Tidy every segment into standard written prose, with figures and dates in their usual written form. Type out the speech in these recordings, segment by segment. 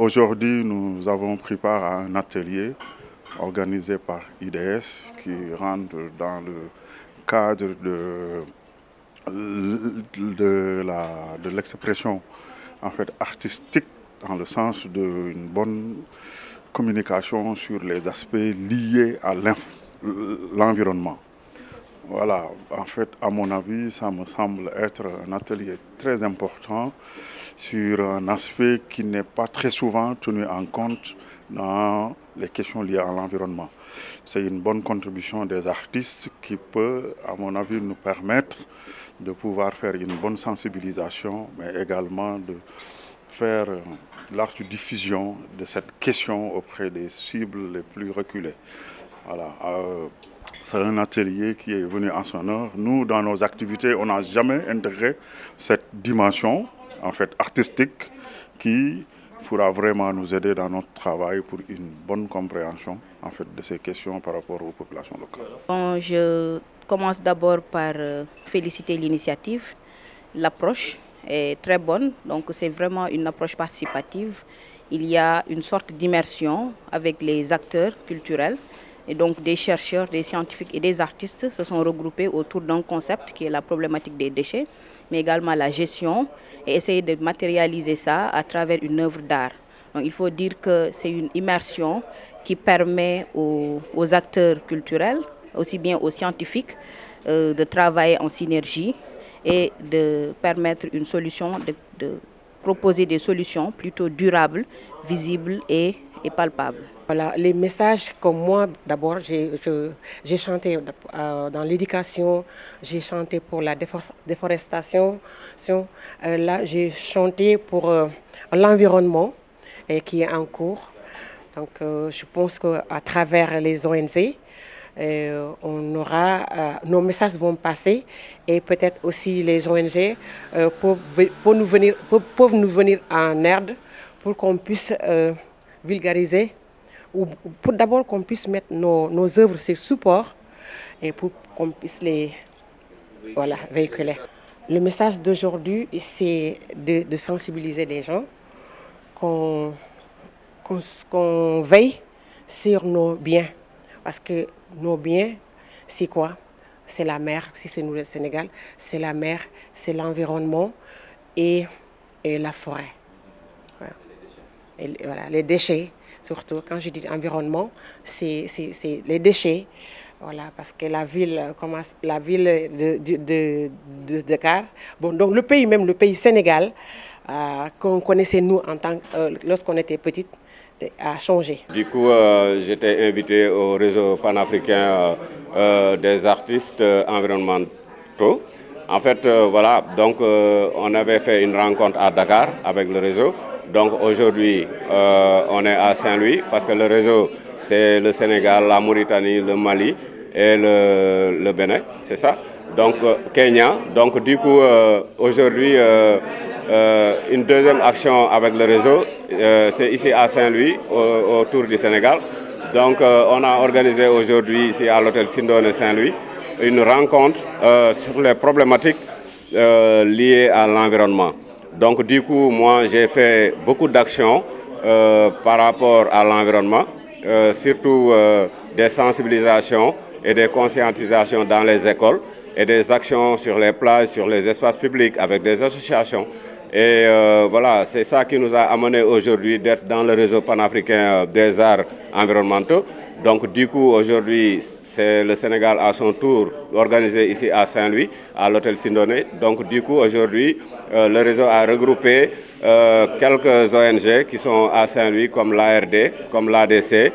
Aujourd'hui, nous avons pris part à un atelier organisé par IDS qui rentre dans le cadre de l'expression artistique dans le sens d'une bonne communication sur les aspects liés à l'environnement. Voilà, à mon avis, ça me semble être un atelier très important sur un aspect qui n'est pas très souvent tenu en compte dans les questions liées à l'environnement. C'est une bonne contribution des artistes qui peut, à mon avis, nous permettre de pouvoir faire une bonne sensibilisation, mais également de faire large diffusion de cette question auprès des cibles les plus reculées. Voilà. C'est un atelier qui est venu en son heure. Nous, dans nos activités, on n'a jamais intégré cette dimension artistique qui pourra vraiment nous aider dans notre travail pour une bonne compréhension de ces questions par rapport aux populations locales. Bon, je commence d'abord par féliciter l'initiative. L'approche est très bonne, donc c'est vraiment une approche participative. Il y a une sorte d'immersion avec les acteurs culturels. Et donc des chercheurs, des scientifiques et des artistes se sont regroupés autour d'un concept qui est la problématique des déchets, mais également la gestion et essayer de matérialiser ça à travers une œuvre d'art. Donc il faut dire que c'est une immersion qui permet aux acteurs culturels, aussi bien aux scientifiques, de travailler en synergie et de permettre une solution, de proposer des solutions plutôt durables, visibles et palpables. Voilà, les messages comme moi, d'abord, j'ai chanté dans l'éducation, j'ai chanté pour la déforestation, là j'ai chanté pour l'environnement qui est en cours. Donc je pense qu'à travers les ONG, nos messages vont passer et peut-être aussi les ONG peuvent nous venir en aide pour qu'on puisse vulgariser ou pour d'abord qu'on puisse mettre nos œuvres sur support et pour qu'on puisse les véhiculer. Le message d'aujourd'hui, c'est de sensibiliser les gens, qu'on veille sur nos biens. Parce que nos biens, c'est quoi? C'est la mer, si c'est nous le Sénégal, c'est la mer, c'est l'environnement et la forêt. Voilà. Et voilà, les déchets. Surtout, quand je dis environnement, c'est les déchets. Voilà, parce que la ville de Dakar, bon, donc le pays Sénégal, qu'on connaissait nous lorsqu'on était petite, a changé. Du coup, j'étais invité au réseau panafricain des artistes environnementaux. En fait, on avait fait une rencontre à Dakar avec le réseau. Donc aujourd'hui, on est à Saint-Louis parce que le réseau, c'est le Sénégal, la Mauritanie, le Mali et le Bénin, c'est ça. Donc Kenya. Donc du coup, aujourd'hui, une deuxième action avec le réseau, c'est ici à Saint-Louis, autour du Sénégal. Donc on a organisé aujourd'hui ici à l'hôtel Sindone Saint-Louis une rencontre sur les problématiques liées à l'environnement. Donc du coup, moi j'ai fait beaucoup d'actions par rapport à l'environnement, surtout des sensibilisations et des conscientisations dans les écoles et des actions sur les plages, sur les espaces publics avec des associations. Et voilà, c'est ça qui nous a amené aujourd'hui d'être dans le réseau panafricain des arts environnementaux. Donc du coup, aujourd'hui, c'est le Sénégal à son tour organisé ici à Saint-Louis, à l'hôtel Sindone. Donc du coup, aujourd'hui, le réseau a regroupé quelques ONG qui sont à Saint-Louis, comme l'ARD, comme l'ADC,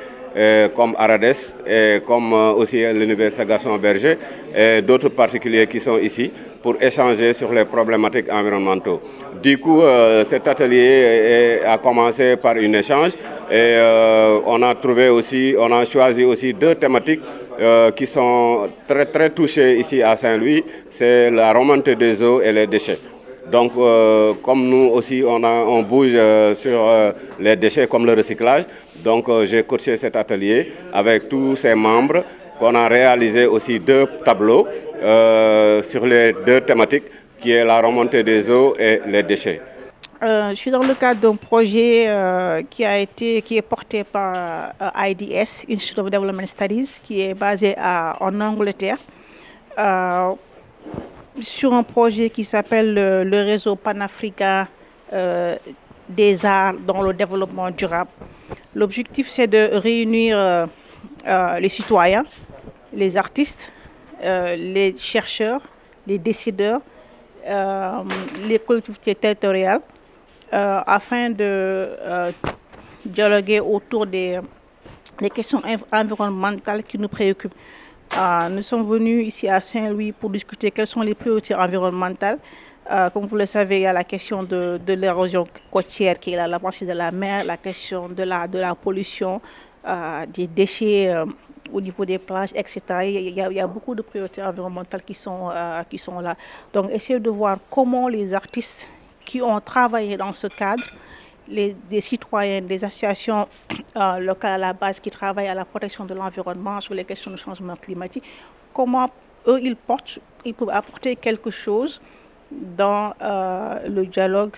comme Arades et comme aussi l'Université Gaston Berger et d'autres particuliers qui sont ici pour échanger sur les problématiques environnementales. Du coup, cet atelier a commencé par un échange et on a choisi aussi deux thématiques qui sont très très touchées ici à Saint-Louis, c'est la remontée des eaux et les déchets. Donc, comme nous aussi, on bouge sur les déchets comme le recyclage. Donc, j'ai coaché cet atelier avec tous ses membres, qu'on a réalisé aussi deux tableaux sur les deux thématiques, qui est la remontée des eaux et les déchets. Je suis dans le cadre d'un projet qui est porté par IDS, Institute of Development Studies, qui est basé en Angleterre, sur un projet qui s'appelle le réseau panafricain des arts dans le développement durable. L'objectif, c'est de réunir les citoyens, les artistes, les chercheurs, les décideurs, les collectivités territoriales, afin de dialoguer autour des questions environnementales qui nous préoccupent. Nous sommes venus ici à Saint-Louis pour discuter quelles sont les priorités environnementales. Comme vous le savez, il y a la question de l'érosion côtière qui est la partie de la mer, la question de la pollution, des déchets au niveau des plages, etc. Il y a beaucoup de priorités environnementales qui sont là. Donc, essayer de voir comment les artistes qui ont travaillé dans ce cadre, des citoyens, des associations locales à la base qui travaillent à la protection de l'environnement sur les questions de changement climatique, comment eux, ils peuvent apporter quelque chose dans le dialogue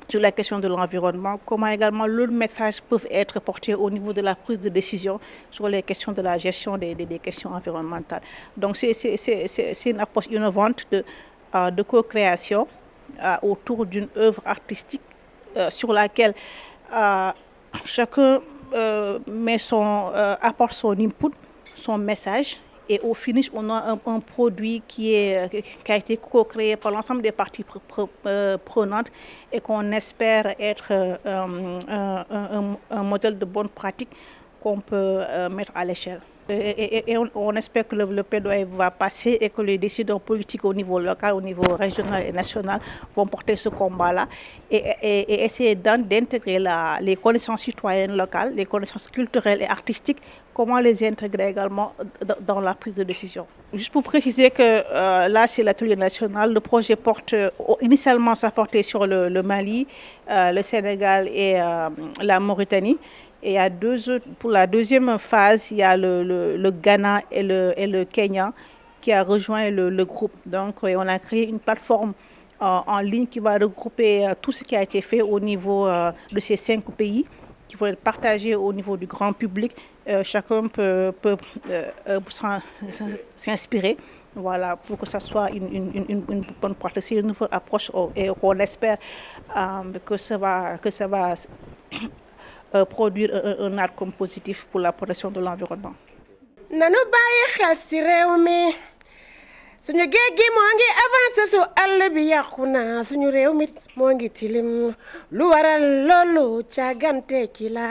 sur la question de l'environnement, comment également leurs messages peuvent être portés au niveau de la prise de décision sur les questions de la gestion des questions environnementales. Donc c'est une approche innovante de co-création autour d'une œuvre artistique sur laquelle chacun apporte son input, son message, et au finish, on a un produit qui a été co-créé par l'ensemble des parties prenantes et qu'on espère être un modèle de bonne pratique qu'on peut mettre à l'échelle. Et on espère que le plaidoyer va passer et que les décideurs politiques au niveau local, au niveau régional et national vont porter ce combat-là et essayer d'intégrer les connaissances citoyennes locales, les connaissances culturelles et artistiques, comment les intégrer également dans la prise de décision. Juste pour préciser que là, c'est l'atelier national. Le projet initialement, ça portait sur le Mali, le Sénégal et la Mauritanie. Et pour la deuxième phase, il y a le Ghana et le Kenya qui a rejoint le groupe. Donc, on a créé une plateforme en ligne qui va regrouper tout ce qui a été fait au niveau de ces 5 pays, qui vont être partagés au niveau du grand public. Chacun peut s'inspirer, voilà, pour que ça soit une bonne pratique. C'est une nouvelle approche et qu'on espère que ça va produire un outcome positif pour la protection de l'environnement. nanu bàyyi xel ci réew mi suñu géej gi moo ngi avancé su àll bi yàqu na suñu réew mi moo ngi tilim lu waral loolu càggante ki la